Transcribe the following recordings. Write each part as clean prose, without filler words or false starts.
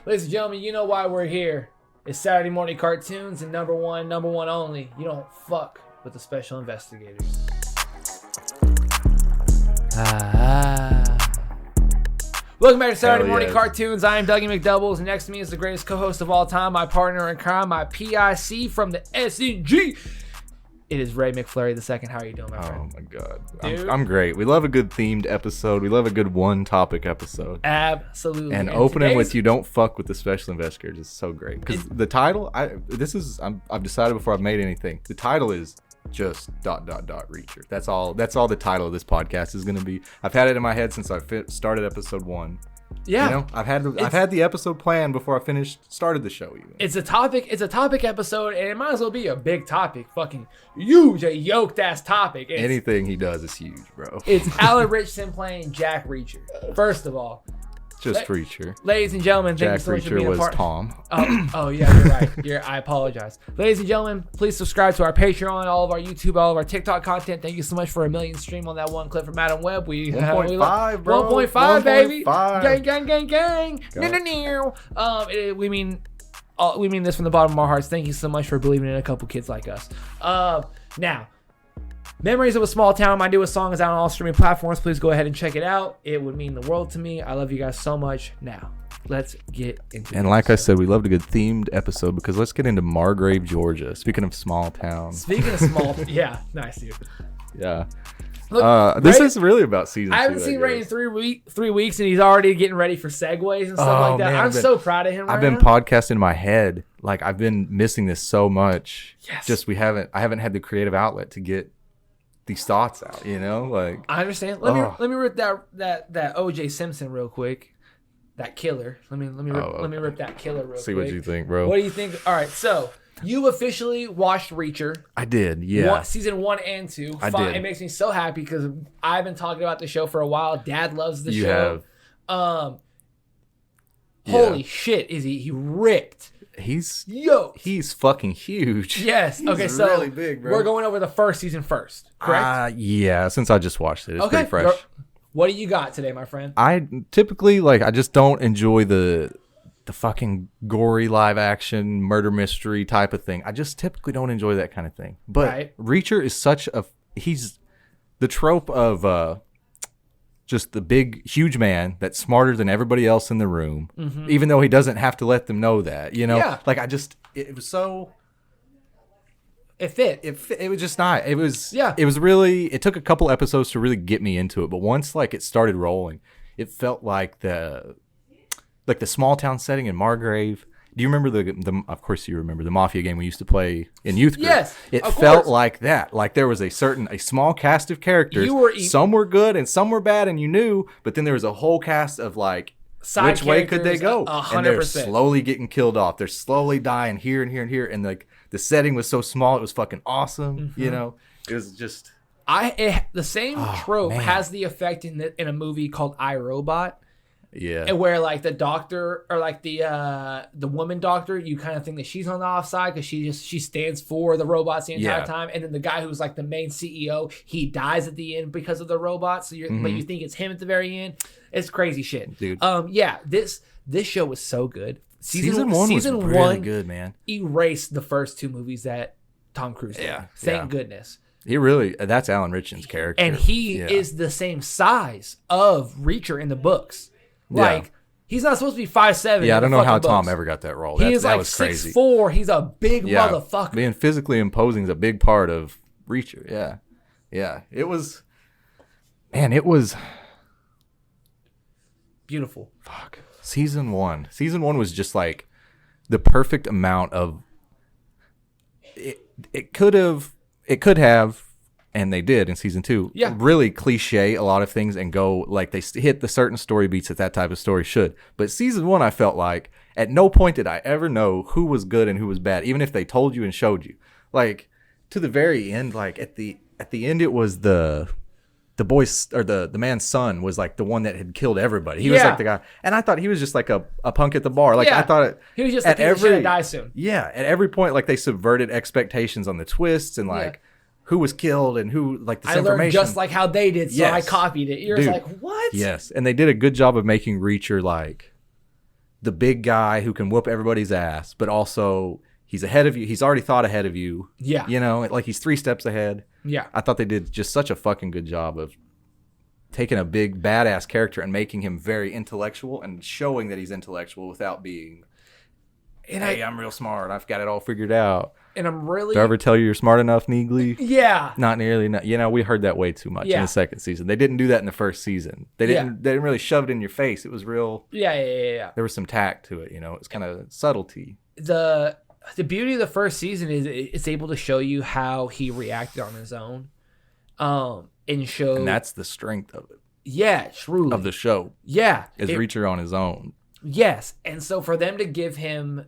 Ladies and gentlemen, you know why we're here. It's Saturday morning cartoons and number one only. You don't fuck with the special investigators. Welcome back to Saturday Morning Cartoons. I am Dougie McDoubles, and next to me is the greatest co-host of all time, my partner in crime, my PIC from the SMC. It is Ray McFlurry II. How are you doing, my friend? Oh my god, I'm great. We love a good themed episode. We love a good one-topic episode. Absolutely. And opening with "You don't fuck with the special investigators" is so great because the title. I've decided before I've made anything. The title is just ... Reacher. That's all the title of this podcast is going to be. I've had it in my head since I started episode 1. Yeah, you know, I've had the episode planned before I started the show. Even it's a topic episode, and it might as well be a big topic. Fucking huge, a yoked ass topic. Anything he does is huge, bro. It's Alan Ritchson playing Jack Reacher. First of all, just Reacher. Ladies and gentlemen, thank Jack you so much for being Reacher a part. Was Tom. Oh yeah, you're right. I apologize. Ladies and gentlemen, please subscribe to our Patreon, all of our YouTube, all of our TikTok content. Thank you so much for 1 million stream on that one clip from Adam Webb. We 1.5, bro. 1.5, baby. 1.5. Gang. We mean this from the bottom of our hearts. Thank you so much for believing in a couple kids like us. Now. Memories of a Small Town, my newest song, is out on all streaming platforms. Please go ahead and check it out. It would mean the world to me. I love you guys so much. Now, let's get into it. And like I said, we loved a good themed episode because let's get into Margrave, Georgia. Speaking of small town. Yeah, nice, dude. Yeah. Look, this is really about season 2. I haven't seen Ray in 3 weeks, and he's already getting ready for segues and stuff like that. Man, I'm so proud of him. I've been podcasting in my head. Like, I've been missing this so much. Yes. Just I haven't had the creative outlet to get these thoughts out, you know, like I understand. Let me rip that O.J. Simpson real quick. That killer. Let me rip that killer real quick. See what you think, bro. What do you think? All right, so you officially watched Reacher. I did, yeah. Season 1 and 2. I did. It makes me so happy because I've been talking about the show for a while. Dad loves the show. You have. Holy shit, is he ripped? He's fucking huge. Yes. Okay, He's so really big, bro. We're going over the first season first, correct? Yeah, since I just watched it. It's pretty fresh. What do you got today, my friend? I typically I just don't enjoy the fucking gory live action murder mystery type of thing. I just typically don't enjoy that kind of thing. But Reacher is he's the trope of just the big, huge man that's smarter than everybody else in the room, even though he doesn't have to let them know that, you know? Yeah. Like, it was so... It fit. It was just not. It was really... It took a couple episodes to really get me into it, but once, it started rolling, it felt like the small town setting in Margrave. Do you remember the? Of course, you remember the Mafia game we used to play in youth group. Yes, it felt like that. Like there was a small cast of characters. Some were good and some were bad, and you knew. But then there was a whole cast of which way could they go? 100%. And they're slowly getting killed off. They're slowly dying here and here and here. And the setting was so small, it was fucking awesome. You know, it was just. The same trope has the effect in a movie called I, Robot. Yeah, and where the doctor or the woman doctor, you kind of think that she's on the offside because she stands for the robots the entire time, and then the guy who's the main CEO, he dies at the end because of the robots. So but you think it's him at the very end. It's crazy shit, dude. This show was so good. Season one was really good, man. Erased the first 2 movies that Tom Cruise did. Thank goodness. He really, that's Alan Ritchson's character, and he is the same size of Reacher in the books. He's not supposed to be 5'7". Yeah, I don't know how Tom ever got that role. He is that was crazy. 6'4". He's a big motherfucker. Being physically imposing is a big part of Reacher. Yeah. It was beautiful. Fuck. Season 1 was just the perfect amount of. It could have, and they did in season 2. Yeah. Really cliche a lot of things and go they hit the certain story beats that type of story should. But season 1, I felt like at no point did I ever know who was good and who was bad, even if they told you and showed you. To the very end, at the end, it was the boy's or the man's son was the one that had killed everybody. He was the guy, and I thought he was just a punk at the bar. I thought he was just at every die soon. Yeah, at every point, they subverted expectations on the twists and who was killed and who this information. I learned just how they did, so I copied it. You're just what? Yes, and they did a good job of making Reacher the big guy who can whoop everybody's ass, but also he's ahead of you. He's already thought ahead of you. Yeah. You know, like he's 3 steps ahead. Yeah. I thought they did just such a fucking good job of taking a big badass character and making him very intellectual and showing that he's intellectual without being, hey, I'm real smart. I've got it all figured out. And I'm really... Do I ever tell you you're smart enough, Neagly? Yeah. Not nearly. You know, we heard that way too much in the second season. They didn't do that in the first season. They didn't really shove it in your face. It was real. Yeah. There was some tact to it, you know. It was kind of subtlety. The beauty of the first season is it's able to show you how he reacted on his own. And that's the strength of it. Yeah, truly. Of the show. Yeah. Is Reacher on his own. Yes. And so for them to give him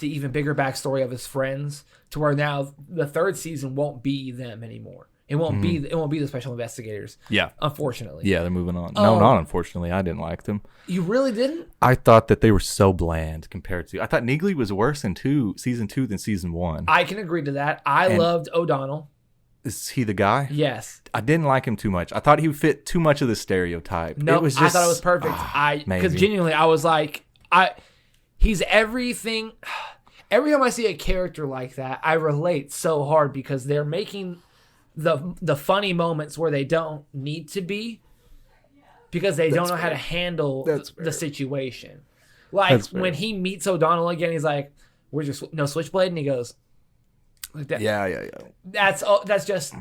the even bigger backstory of his friends, to where now the third season won't be them anymore. It won't be the special investigators. Yeah. Unfortunately. Yeah, they're moving on. No, not unfortunately. I didn't like them. You really didn't? I thought that they were so bland compared to... I thought Neagly was worse in season 2 than season 1. I can agree to that. I loved O'Donnell. Is he the guy? Yes. I didn't like him too much. I thought he fit too much of the stereotype. No, I thought it was perfect. Because genuinely, I was like, he's everything. Every time I see a character like that, I relate so hard because they're making the funny moments where they don't need to be because they don't know how to handle the situation. Like when he meets O'Donnell again, he's like, "Where's your Switchblade?" And he goes, like that. Yeah. That's just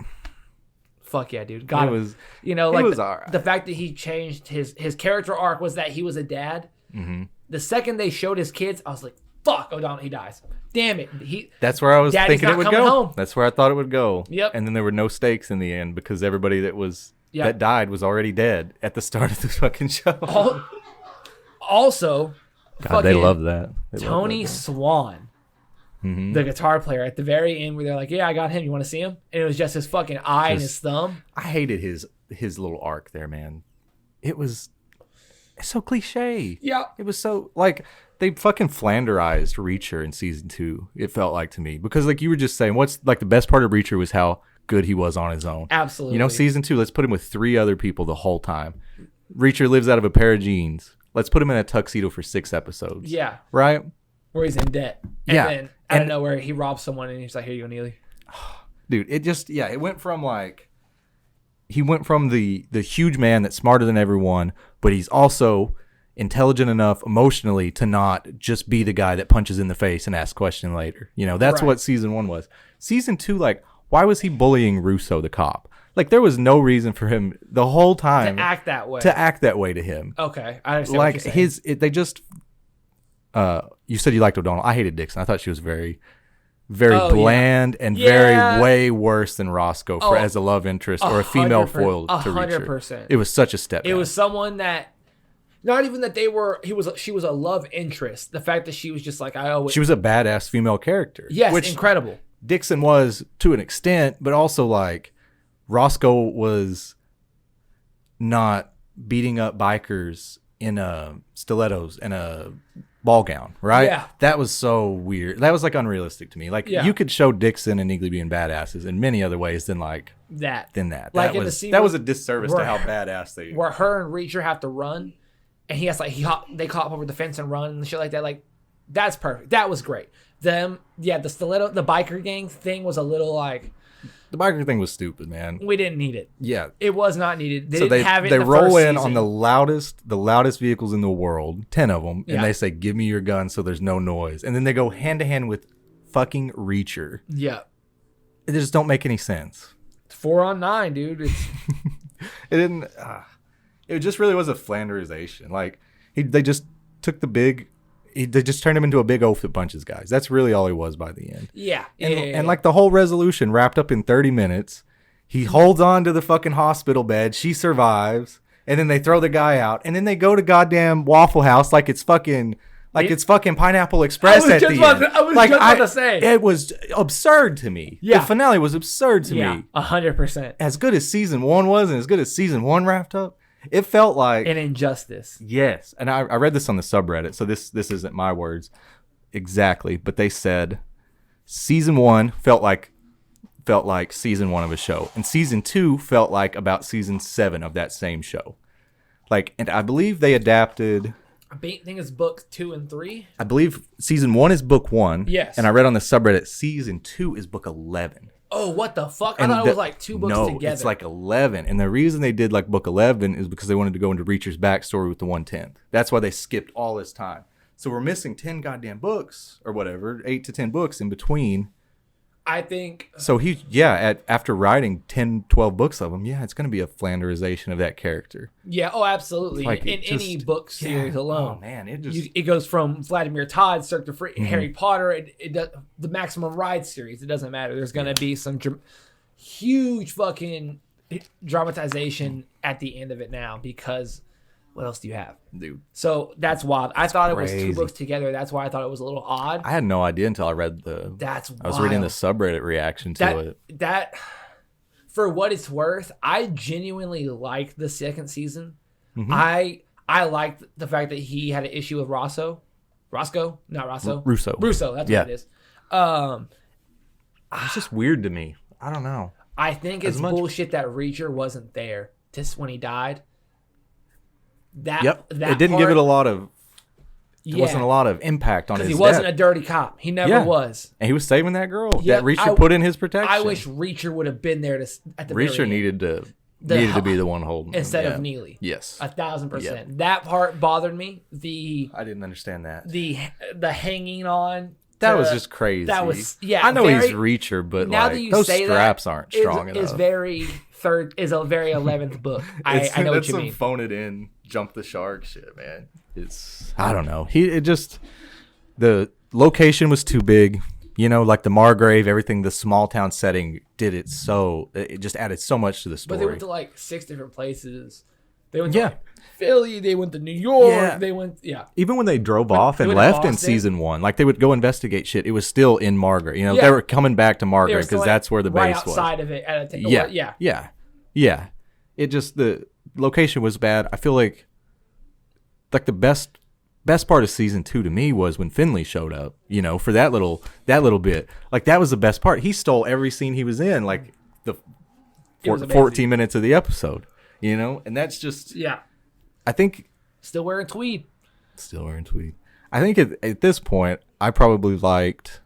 fuck yeah, dude. Got it. You know, like the fact that he changed his character arc was that he was a dad. Mm-hmm. The second they showed his kids, I was like, fuck, O'Donnell, he dies. Damn it. That's where I was thinking it would go. Home. That's where I thought it would go. Yep. And then there were no stakes in the end because everybody that died was already dead at the start of the fucking show. Also, God, they love that. Tony Swan. Mm-hmm. The guitar player at the very end where they're like, yeah, I got him. You want to see him? And it was just his fucking eye and his thumb. I hated his little arc there, man. It's so cliche. Yeah. It was so, like, they fucking Flanderized Reacher in season 2, it felt like to me. Because, like, you were just saying, what's, like, the best part of Reacher was how good he was on his own. Absolutely. You know, season 2, let's put him with 3 other people the whole time. Reacher lives out of a pair of jeans. Let's put him in a tuxedo for 6 episodes. Yeah. Right? Where he's in debt. And then out of nowhere, he robs someone and he's like, here you go, Neely. Dude, it went from like, he went from the huge man that's smarter than everyone, but he's also intelligent enough emotionally to not just be the guy that punches in the face and asks question later. You know, that's what season 1 was. Season 2, like, why was he bullying Russo, the cop? Like, there was no reason for him the whole time to act that way to him. Okay, I understand. Like what you're saying. they just. You said you liked O'Donnell. I hated Dixon. I thought she was very, very bland and very way worse than Roscoe as a love interest or a female foil to Reacher. 100%. It was such a step. It was someone that, not even that she was a love interest. The fact that she was just like, she was a badass female character. Yes, which incredible. Dixon was to an extent, but also like Roscoe was not beating up bikers in stilettos and a ball gown, right? Yeah. That was so weird. That was like unrealistic to me. Like you could show Dixon and Neagly being badasses in many other ways than like that. Like that was a disservice to how badass they where her and Reacher have to run, and he has like they caught up over the fence and run and shit like that. Like that's perfect. That was great. The stiletto, the biker gang thing was a little like. The biker thing was stupid, man. We didn't need it. Yeah. It was not needed. They didn't have it They in the roll first in season. on the loudest vehicles in the world, 10 of them, and they say, give me your gun so there's no noise. And then they go hand to hand with fucking Reacher. Yeah. It just don't make any sense. It's 4 on 9, dude. It didn't. It just really was a Flanderization. Like, they just took they just turned him into a big oaf that punches guys. That's really all he was by the end. Yeah. And like the whole resolution wrapped up in 30 minutes. He holds on to the fucking hospital bed. She survives. And then they throw the guy out. And then they go to goddamn Waffle House like it's fucking Pineapple Express at the end. I was just about to say. It was absurd to me. Yeah. The finale was absurd to me. 100%. As good as season 1 was and as good as season 1 wrapped up. It felt like an injustice. Yes. And I read this on the subreddit, so this isn't my words exactly, but they said season 1 felt like season 1 of a show, and season 2 felt like about season 7 of that same show. Like, and I believe they adapted I think it's book 2 and 3. I believe season 1 is book 1. Yes. And I read on the subreddit season 2 is book 11. Oh, what the fuck? I thought it was like 2 books together. No, it's like 11. And the reason they did like book 11 is because they wanted to go into Reacher's backstory with the 1/10. That's why they skipped all this time. So we're missing 10 goddamn books or whatever, 8 to 10 books in between. I think. So after writing 10, 12 books of them, it's going to be a Flanderization of that character. Yeah, oh, absolutely. Like, in any book series alone. Oh, man. It goes from Vladimir Todd, Cirque du Freak, Harry Potter, it does, the Maximum Ride series. It doesn't matter. There's going to be some huge fucking dramatization at the end of it now because what else do you have? Dude. So that's wild. I thought crazy. It was 2 books together. That's why I thought it was a little odd. I had no idea until I read That's wild. I was reading the subreddit reaction to it. That, for what it's worth, I genuinely liked the second season. I liked the fact that he had an issue with Roscoe. Not Rosso. Russo. That's what it is. It's just weird to me. I don't know. I think it's bullshit that Reacher wasn't there just when he died. That it didn't give it a lot of. There wasn't a lot of impact on his death. He wasn't death. a dirty cop. He never was. And he was saving that girl. Yeah, that Reacher put in his protection. I wish Reacher would have been there at the Reacher very needed to be the one holding instead him. of Neagly. Yes, 1,000%. Yeah. That part bothered me. I didn't understand that. The hanging on. That was just crazy. That was I know he's Reacher, but now like that you those say straps aren't strong enough. Is a very 11th book. I know what you mean. Some phone it in, jump the shark shit, man. I don't know. The location was too big. You know, like the Margrave, everything, the small town setting did it so it just added so much to the story. But they went to like 6 different places. They went to like Philly, they went to New York, they went Even when they drove off and left in season 1, like they would go investigate shit, it was still in Margrave. You know, they were coming back to Margrave because that's where the base was. Right outside of it at a Yeah. It just the location was bad. I feel like the best part of season 2 to me was when Finley showed up, you know, for that little bit. Like that was the best part. He stole every scene he was in, like the 14 minutes of the episode, you know? And that's just I think still wearing tweed. I think at this point I probably liked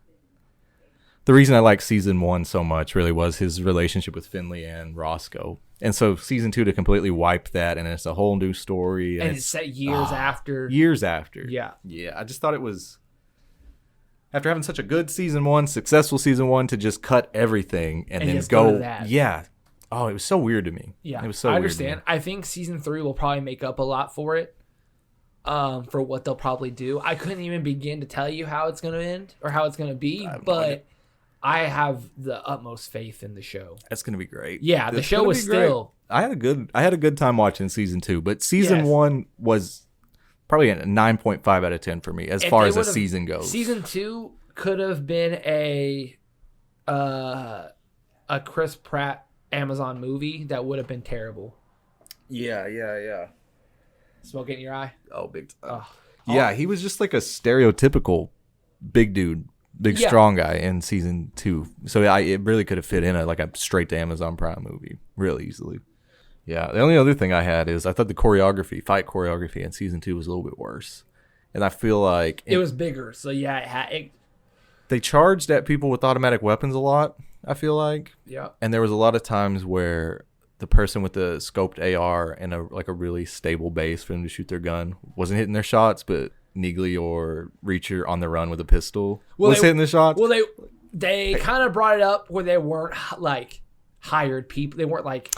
the reason I liked season 1 so much really was his relationship with Finley and Roscoe. And so season 2 to completely wipe that, and it's a whole new story. And it's set years after. Years after. Yeah. Yeah. I just thought it was, after having such a good season 1, successful season 1, to just cut everything and then go to that. Yeah. Oh, it was so weird to me. Yeah. It was so I weird. understand. I think season 3 will probably make up a lot for it. For what they'll probably do. I couldn't even begin to tell you how it's going to end or how it's going to be, but I have the utmost faith in the show. It's going to be great. Yeah, the show was still. I had a good time watching season 2, but season 1 was probably a 9.5 out of 10 for me as far as the season goes. Season 2 could have been a Chris Pratt Amazon movie that would have been terrible. Yeah. Smoke it in your eye? Oh, big time. Yeah, he was just like a stereotypical big dude. Big strong guy in season 2, so it really could have fit in like a straight to Amazon Prime movie really easily. Yeah, the only other thing I had is I thought the fight choreography in season 2 was a little bit worse, and I feel like it was bigger. So they charged at people with automatic weapons a lot. I feel like and there was a lot of times where the person with the scoped AR and a really stable base for them to shoot their gun wasn't hitting their shots, but Neagly or Reacher on the run with a pistol was hitting the shots. Well, they kind of brought it up where they weren't like hired people. They weren't like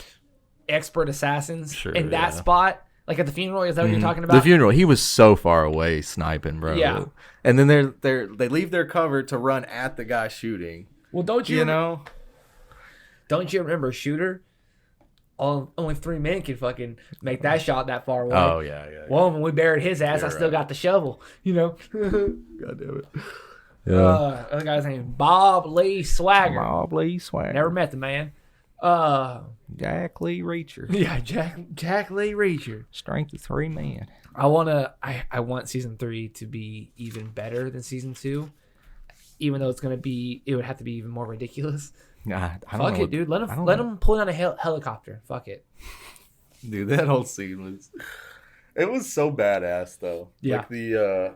expert assassins in that spot. Like at the funeral, is that what you're talking about? The funeral, he was so far away sniping, bro. Yeah. And then they leave their cover to run at the guy shooting. Well, don't you remember Shooter? Only 3 men can fucking make that shot that far away. Oh, yeah. Well, when we buried his ass, I still got the shovel, you know? God damn it. Yeah. Other guy's name, Bob Lee Swagger. Never met the man. Jack Lee Reacher. Yeah, Jack Lee Reacher. Strength of 3 men. I want season 3 to be even better than season 2, even though it would have to be even more ridiculous. Nah, Fuck it, dude. Let him pull down a helicopter. Fuck it. Dude, that whole scene was... It was so badass though. Yeah. Like the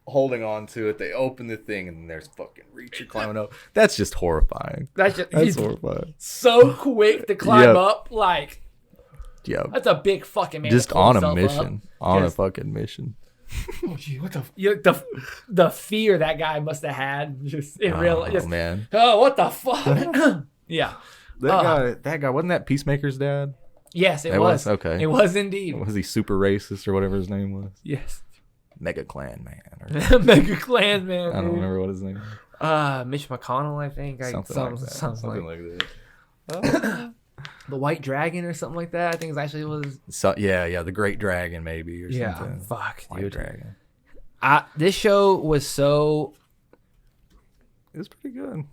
holding on to it, they open the thing and there's fucking Reacher climbing up. That's just horrifying. That's horrifying. So quick to climb up, like that's a big fucking man. Just on a mission. A fucking mission. Oh gee, what the fear that guy must have had just in real life. Man. Oh, what the fuck? Yeah. That guy wasn't that Peacemaker's dad? Yes, it was. Okay. It was indeed. Was he super racist or whatever his name was? Yes. Mega Clan Man. Mega Clan Man. I don't remember what his name was. Mitch McConnell, I think. Something like that. The White Dragon or something like that. I think it actually was. So, yeah, the Great Dragon maybe or something. Yeah, fuck, White dude. Dragon. This show was so. It was pretty good.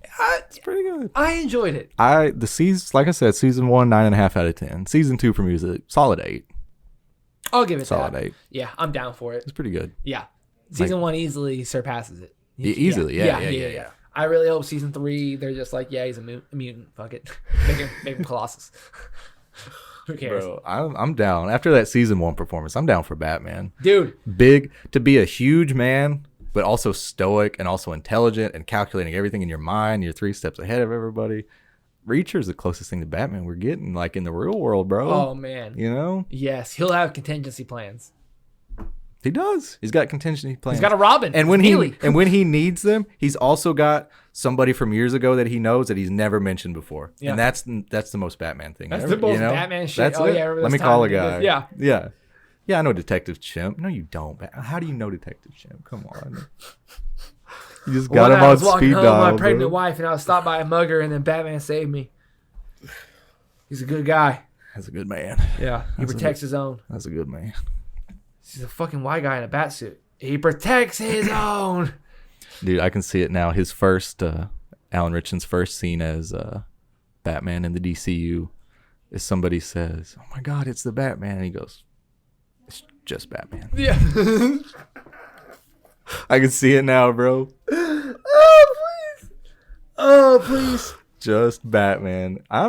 It's pretty good. I enjoyed it. The season, like I said, season 1, 9.5 out of 10. Season 2 for me was a solid 8. I'll give it solid that. 8. Yeah, I'm down for it. It's pretty good. Yeah, season 1 easily surpasses it. Easily, yeah. I really hope season 3 they're just like, yeah, he's a mutant. Fuck it, make him Colossus. Who cares? Bro, I'm down. After that season 1 performance, I'm down for Batman. Dude, big to be a huge man, but also stoic and also intelligent and calculating everything in your mind. You're 3 steps ahead of everybody. Reacher's the closest thing to Batman we're getting, like in the real world, bro. Oh man, you know? Yes, he'll have contingency plans. He does. He's got contingency plans. He's got a Robin. And when he needs them, he's also got somebody from years ago that he knows that he's never mentioned before. Yeah. And that's the most Batman thing. That's ever, the most Batman shit. That's yeah, let me call a guy. Yeah. Yeah, I know Detective Chimp. No, you don't. How do you know Detective Chimp? Come on. You just got him on speed dial. I was walking home with my pregnant wife, and I was stopped by a mugger, and then Batman saved me. He's a good guy. That's a good man. Yeah, he protects his own. That's a good man. He's a fucking white guy in a bat suit. He protects his own. Dude, I can see it now. His first, Alan Ritchson's first scene as Batman in the DCU is somebody says, "Oh my God, it's the Batman," and he goes, "It's just Batman." Yeah. I can see it now, bro. Oh please. Just Batman. I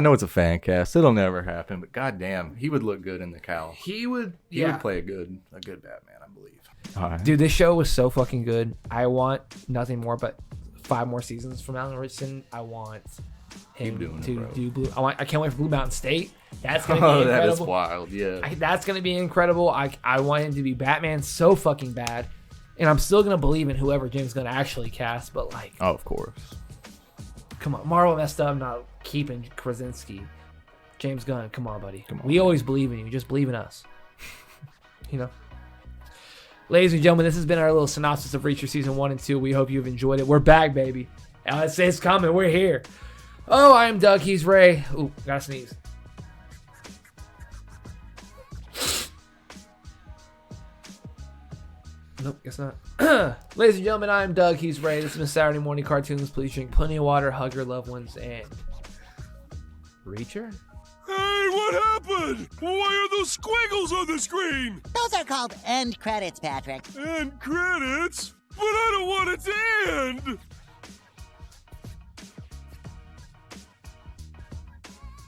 know it's a fan cast. It'll never happen, but goddamn, he would look good in the cowl. He would play a good Batman, I believe. All right. Dude, this show was so fucking good. I want nothing more but 5 more seasons from Alan Ritchson. I want him to do Blue. I can't wait for Blue Mountain State. That's gonna be incredible. That is wild. Yeah. That's gonna be incredible. I want him to be Batman so fucking bad, and I'm still gonna believe in whoever Jim's gonna actually cast. But like, oh, of course. Come on, Marvel messed up not keeping Krasinski. James Gunn, come on, buddy. Come on, we always believe in you. Just believe in us. You know? Ladies and gentlemen, this has been our little synopsis of Reacher Season 1 and 2. We hope you've enjoyed it. We're back, baby. LSA's coming. We're here. Oh, I'm Doug. He's Ray. Ooh, gotta sneeze. Nope, guess not. Ladies and gentlemen, I'm Doug. He's Ray. This has been Saturday Morning Cartoons. Please drink plenty of water, hug your loved ones, and Reacher? Hey, what happened? Why are those squiggles on the screen? Those are called end credits, Patrick. End credits? But I don't want it to end!